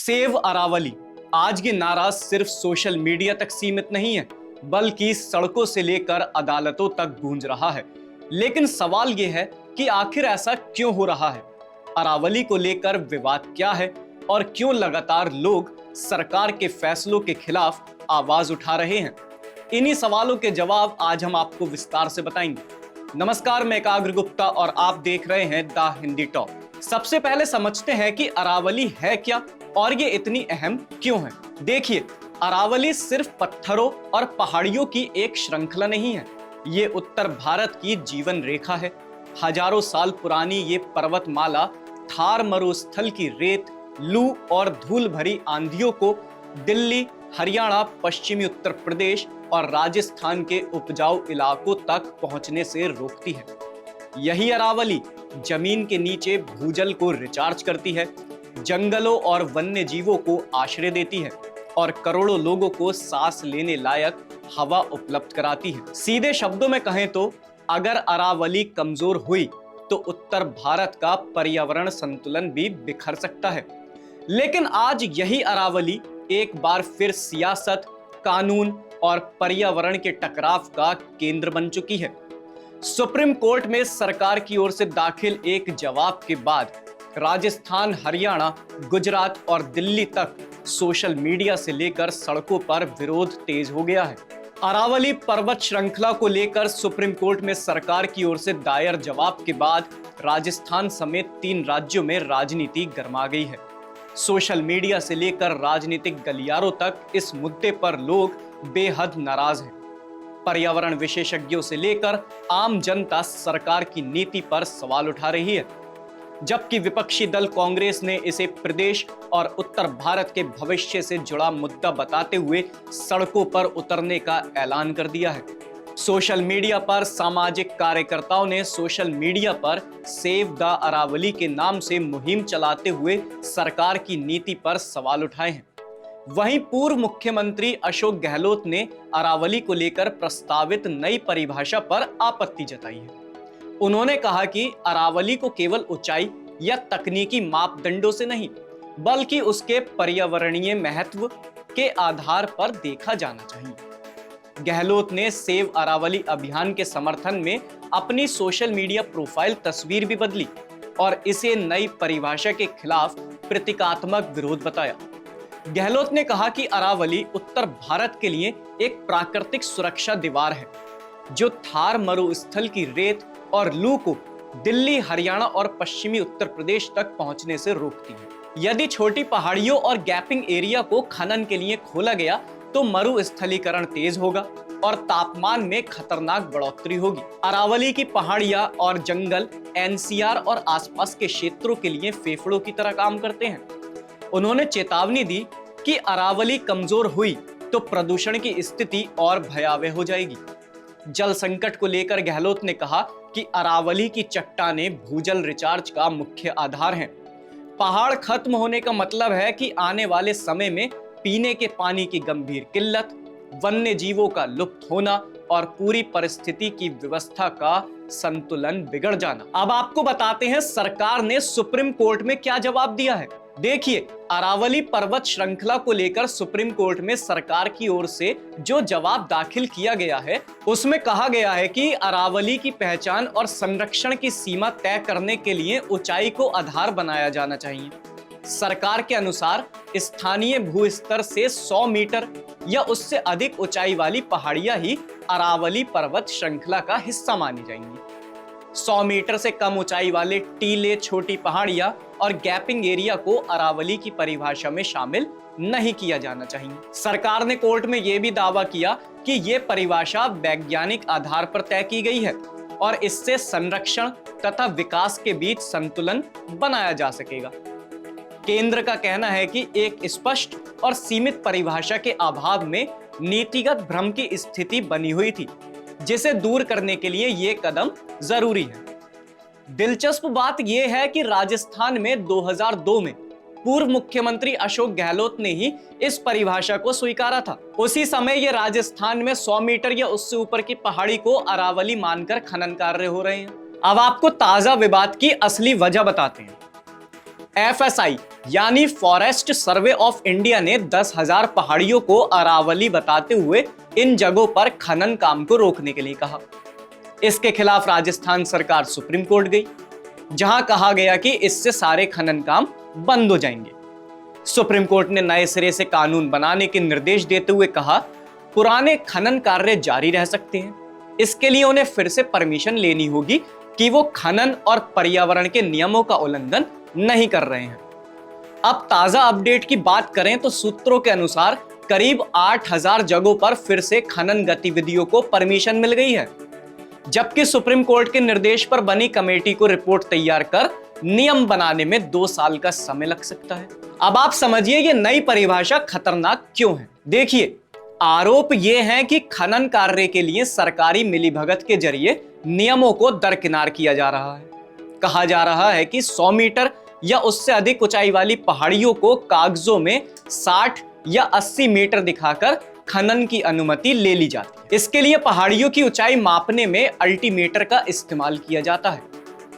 Save Aravalli आज ये नारा सिर्फ सोशल मीडिया तक सीमित नहीं है, बल्कि सड़कों से लेकर अदालतों तक गूंज रहा है। लेकिन सवाल ये है कि आखिर ऐसा क्यों हो रहा है? अरावली को लेकर विवाद क्या है और क्यों लगातार लोग सरकार के फैसलों के खिलाफ आवाज उठा रहे हैं? इन्हीं सवालों के जवाब आज हम आपको विस्तार से बताएंगे। नमस्कार, मैं एकाग्र गुप्ता और आप देख रहे हैं द हिंदी टॉक। सबसे पहले समझते हैं कि अरावली है क्या और ये इतनी अहम क्यों है। देखिए, अरावली सिर्फ पत्थरों और पहाड़ियों की एक श्रृंखला नहीं है, ये उत्तर भारत की जीवन रेखा है। हजारों साल पुरानी ये पर्वतमाला थार मरुस्थल की रेत, लू और धूल भरी आंधियों को दिल्ली, हरियाणा, पश्चिमी उत्तर प्रदेश और राजस्थान के उपजाऊ इलाकों तक पहुंचने से रोकती है। यही अरावली जमीन के नीचे भूजल को रिचार्ज करती है, जंगलों और वन्य जीवों को आश्रय देती है और करोड़ों लोगों को सांस लेने लायक हवा उपलब्ध कराती है। सीधे शब्दों में कहें तो अगर अरावली कमजोर हुई तो उत्तर भारत का पर्यावरण संतुलन भी बिखर सकता है। लेकिन आज यही अरावली एक बार फिर सियासत, कानून और पर्यावरण के टकराव का केंद्र बन चुकी है। सुप्रीम कोर्ट में सरकार की ओर से दाखिल एक जवाब के बाद राजस्थान, हरियाणा, गुजरात और दिल्ली तक सोशल मीडिया से लेकर सड़कों पर विरोध तेज हो गया है। अरावली पर्वत श्रृंखला को लेकर सुप्रीम कोर्ट में सरकार की ओर से दायर जवाब के बाद राजस्थान समेत 3 राज्यों में राजनीति गरमा गई है। सोशल मीडिया से लेकर राजनीतिक गलियारों तक इस मुद्दे पर लोग बेहद नाराज हैं। पर्यावरण विशेषज्ञों से लेकर आम जनता सरकार की नीति पर सवाल उठा रही है, जबकि विपक्षी दल कांग्रेस ने इसे प्रदेश और उत्तर भारत के भविष्य से जुड़ा मुद्दा बताते हुए सड़कों पर उतरने का ऐलान कर दिया है। सोशल मीडिया पर सामाजिक कार्यकर्ताओं ने सोशल मीडिया पर सेव द अरावली के नाम से मुहिम चलाते हुए सरकार की नीति पर सवाल उठाए हैं। वहीं पूर्व मुख्यमंत्री अशोक गहलोत ने अरावली को लेकर प्रस्तावित नई परिभाषा पर आपत्ति जताई है। उन्होंने कहा कि अरावली को केवल ऊंचाई या तकनीकी मापदंडों से नहीं, बल्कि उसके पर्यावरणीय महत्व के आधार पर देखा जाना चाहिए। गहलोत ने सेव अरावली अभियान के समर्थन में अपनी सोशल मीडिया प्रोफाइल तस्वीर भी बदली और इसे नई परिभाषा के खिलाफ प्रतीकात्मक विरोध बताया। गहलोत ने कहा कि अरावली उत्तर भारत के लिए एक प्राकृतिक सुरक्षा दीवार है, जो थार मरुस्थल की रेत और लू को दिल्ली, हरियाणा और पश्चिमी उत्तर प्रदेश तक पहुंचने से रोकती है। यदि छोटी पहाड़ियों और गैपिंग एरिया को खनन के लिए खोला गया तो मरुस्थलीकरण तेज होगा और तापमान में खतरनाक बढ़ोतरी होगी। अरावली की पहाड़ियां और जंगल एनसीआर और आसपास के क्षेत्रों के लिए फेफड़ों की तरह काम करते हैं। उन्होंने चेतावनी दी कि अरावली कमजोर हुई तो प्रदूषण की स्थिति और भयावह हो जाएगी। जल संकट को लेकर गहलोत ने कहा कि अरावली की चट्टानें भूजल रिचार्ज का मुख्य आधार हैं। पहाड़ खत्म होने का मतलब है कि आने वाले समय में पीने के पानी की गंभीर किल्लत, वन्य जीवों का लुप्त होना और पूरी परिस्थिति की व्यवस्था का संतुलन बिगड़ जाना। अब आपको बताते हैं सरकार ने सुप्रीम कोर्ट में क्या जवाब दिया है। देखिए, अरावली पर्वत श्रृंखला को लेकर सुप्रीम कोर्ट में सरकार की ओर से जो जवाब दाखिल किया गया है, उसमें कहा गया है कि अरावली की पहचान और संरक्षण की सीमा तय करने के लिए ऊंचाई को आधार बनाया जाना चाहिए। सरकार के अनुसार स्थानीय भूस्तर से 100 मीटर या उससे अधिक ऊंचाई वाली पहाड़ियां ही अरावली पर्वत श्रृंखला का हिस्सा मानी जाएंगी। 100 मीटर से कम ऊंचाई वाले टीले, छोटी पहाड़ियां और गैपिंग एरिया को अरावली की परिभाषा में शामिल नहीं किया जाना चाहिए। सरकार ने कोर्ट में यह भी दावा किया कि यह परिभाषा वैज्ञानिक आधार पर तय की गई है और इससे संरक्षण तथा विकास के बीच संतुलन बनाया जा सकेगा। केंद्र का कहना है कि एक स्पष्ट और सीमित परिभाषा के अभाव में नीतिगत भ्रम की स्थिति बनी हुई थी, जिसे दूर करने के लिए यह कदम जरूरी है। दिलचस्प बात यह है कि राजस्थान में 2002 में पूर्व मुख्यमंत्री अशोक गहलोत ने ही इस परिभाषा को स्वीकारा था। उसी समय यह राजस्थान में 100 मीटर या उससे ऊपर की पहाड़ी को अरावली मानकर खनन कार्य हो रहे हैं। अब आपको ताजा विवाद की असली वजह बताते हैं। FSI यानी फॉरेस्ट सर्वे ऑफ इंडिया ने 10,000 पहाड़ियों को अरावली बताते हुए इन जगहों पर खनन काम को रोकने के लिए कहा। इसके खिलाफ राजस्थान सरकार सुप्रीम कोर्ट गई, जहां कहा गया कि इससे सारे खनन काम बंद हो जाएंगे। सुप्रीम कोर्ट ने नए सिरे से कानून बनाने के निर्देश देते हुए कहा, पुराने खनन कार्य जारी रह सकते हैं, इसके लिए उन्हें फिर से परमिशन लेनी होगी कि वो खनन और पर्यावरण के नियमों का उल्लंघन नहीं कर रहे हैं। अब ताजा अपडेट की बात करें तो सूत्रों के अनुसार करीब 8,000 जगहों पर फिर से खनन गतिविधियों को परमिशन मिल गई है, जबकि सुप्रीम कोर्ट के निर्देश पर बनी कमेटी को रिपोर्ट तैयार कर नियम बनाने में 2 साल का समय लग सकता है। अब आप समझिए ये नई परिभाषा खतरनाक क्यों है। देखिए, आरोप ये है कि खनन कार्य के लिए सरकारी मिलीभगत के जरिए नियमों को दरकिनार किया जा रहा है। कहा जा रहा है कि 100 मीटर या उससे अधिक ऊंचाई वाली पहाड़ियों को कागजों में 60 या 80 मीटर दिखाकर खनन की अनुमति ले ली जाती। इसके लिए पहाड़ियों की ऊंचाई मापने में अल्टीमीटर का इस्तेमाल किया जाता है,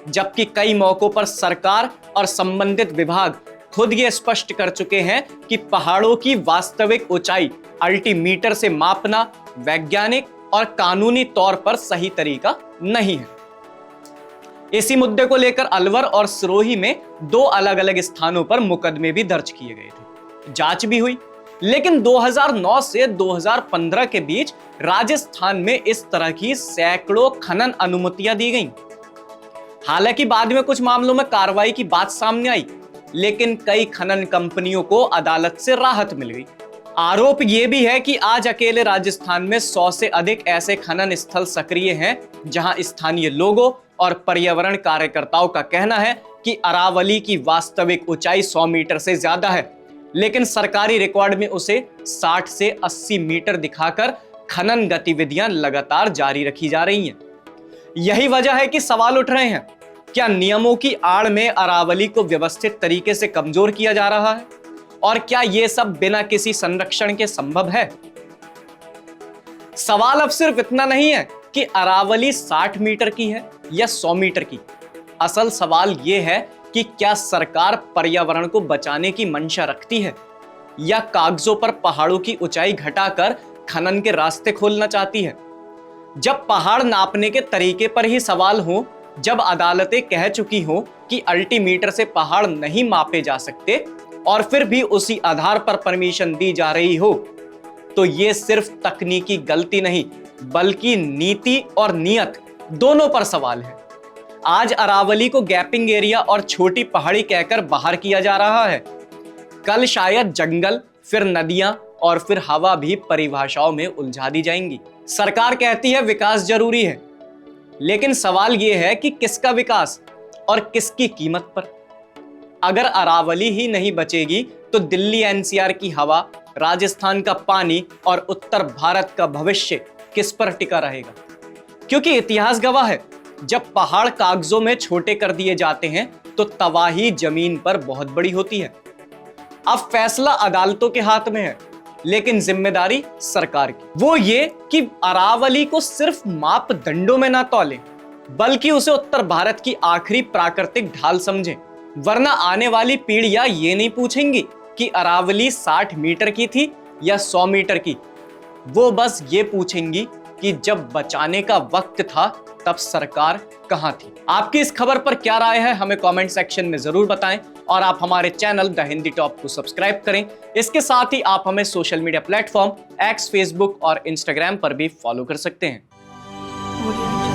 जबकि कई मौकों पर सरकार और संबंधित विभाग खुद ये स्पष्ट कर चुके हैं कि पहाड़ों की वास्तविक ऊंचाई अल्टीमीटर से मापना वैज्ञानिक और कानूनी तौर पर सही तरीका नहीं है। इसी मुद्दे को लेकर अलवर और सिरोही में 2 अलग अलग स्थानों पर मुकदमे भी दर्ज किए गए थे, जांच भी हुई। लेकिन 2009 से 2015 के बीच राजस्थान में इस तरह की सैकड़ों खनन अनुमतियां दी गईं। हालांकि बाद में कुछ मामलों में कार्रवाई की बात सामने आई, लेकिन कई खनन कंपनियों को अदालत से राहत मिल गई। आरोप यह भी है कि आज अकेले राजस्थान में 100 से अधिक ऐसे खनन स्थल सक्रिय हैं, जहां स्थानीय लोगों और पर्यावरण कार्यकर्ताओं का कहना है कि अरावली की वास्तविक ऊंचाई 100 मीटर से ज्यादा है, लेकिन सरकारी रिकॉर्ड में उसे 60 से 80 मीटर दिखाकर खनन गतिविधियां लगातार जारी रखी जा रही हैं। यही वजह है कि सवाल उठ रहे हैं, क्या नियमों की आड़ में अरावली को व्यवस्थित तरीके से कमजोर किया जा रहा है, और क्या यह सब बिना किसी संरक्षण के संभव है? सवाल अब सिर्फ इतना नहीं है कि अरावली 60 मीटर की है या 100 मीटर की। असल सवाल यह है कि क्या सरकार पर्यावरण को बचाने की मंशा रखती है, या कागजों पर पहाड़ों की ऊंचाई घटाकर खनन के रास्ते खोलना चाहती है। जब पहाड़ नापने के तरीके पर ही सवाल हो, जब अदालतें कह चुकी हो कि अल्टीमीटर से पहाड़ नहीं मापे जा सकते और फिर भी उसी आधार पर परमिशन दी जा रही हो, तो ये सिर्फ तकनीकी गलती नहीं बल्कि नीति और नियत दोनों पर सवाल है। आज अरावली को गैपिंग एरिया और छोटी पहाड़ी कहकर बाहर किया जा रहा है, कल शायद जंगल, फिर नदियां और फिर हवा भी परिभाषाओं में उलझा दी जाएंगी। सरकार कहती है विकास जरूरी है, लेकिन सवाल यह है कि किसका विकास और किसकी कीमत पर। अगर अरावली ही नहीं बचेगी तो दिल्ली एनसीआर की हवा, राजस्थान का पानी और उत्तर भारत का भविष्य किस पर टिका रहेगा? क्योंकि इतिहास गवाह है, जब पहाड़ कागजों में छोटे कर दिए जाते हैं तो तबाही जमीन पर बहुत बड़ी होती है। अब फैसला अदालतों के हाथ में है, लेकिन जिम्मेदारी सरकार की। वो ये कि अरावली को सिर्फ मापदंडों में ना तौलें, बल्कि उसे उत्तर भारत की आखिरी प्राकृतिक ढाल समझें, वरना आने वाली पीढ़ियां ये नहीं पूछेंगी कि अरावली 60 मीटर की थी या 100 मीटर की। वो बस ये पूछेंगी कि जब बचाने का वक्त था तब सरकार कहां थी। आपकी इस खबर पर क्या राय है, हमें कमेंट सेक्शन में जरूर बताएं, और आप हमारे चैनल द हिंदी टॉप को सब्सक्राइब करें। इसके साथ ही आप हमें social media platform X, Facebook और इंस्टाग्राम पर भी फॉलो कर सकते हैं।